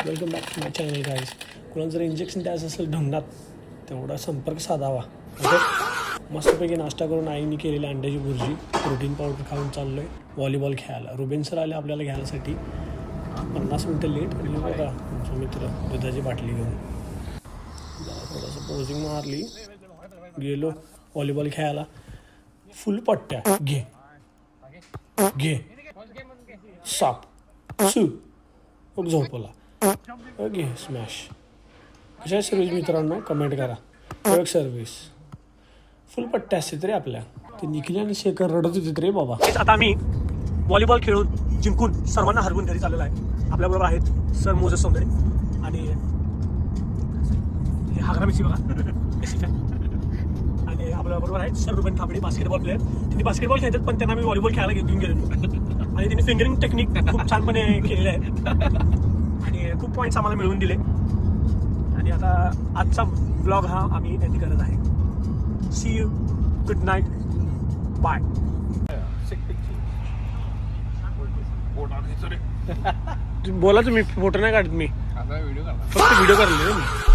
Welcome back to my channel guys. कोणाला जर injection द्यायचं असेल ढंगणात तेवढा संपर्क साधावा. ओके, मस्तपैकी नाश्ता करून आईने केलेली अंड्याची भुर्जी, प्रोटीन पावडर खाऊन चाललो आहे व्हॉलीबॉल खेळायला. रुबेन सर आले आपल्याला घ्यायसाठी 50 मिनटं लेट. आणि बघा तुमचा मित्र दुधाची बाटली घेऊन थोडंसं पोजिंग मारली, गेलो व्हॉलीबॉल खेळायला. फुल पट्ट्या घे घे साप सू मग झोपला घे स्मॅश. कशा सर्व्हिस मित्रांनो कमेंट करा. एक सर्व्हिस फुल पट्ट्या असते तरी आपल्या. ते निखिल आणि शेखर रडत होते रे बाबा. आता आम्ही व्हॉलीबॉल खेळून जिंकून सर्वांना हरवून घरी चाललेलो आहे. आपल्याबरोबर आहेत सर मोजेस सौंदर्य आणि हागरा मेसी बघा मेसी फॅन. आणि आपल्याबरोबर आहेत सर रुबेन थांबडी बास्केटबॉल प्लेअर. त्यांनी बास्केटबॉल खेळतात पण त्यांना मी व्हॉलीबॉल खेळायला घेऊन गेलो आणि त्यांनी फिंगरिंग टेक्निक खूप छानपणे केलेलं आहे आणि खूप पॉईंट्स आम्हाला मिळवून दिले. आणि आता आजचा व्लॉग हा आम्ही एंड करत आहे. See you, good night, bye. बोला तुम्ही, फोटो नाही काढत मी, फक्त व्हिडिओ काढले.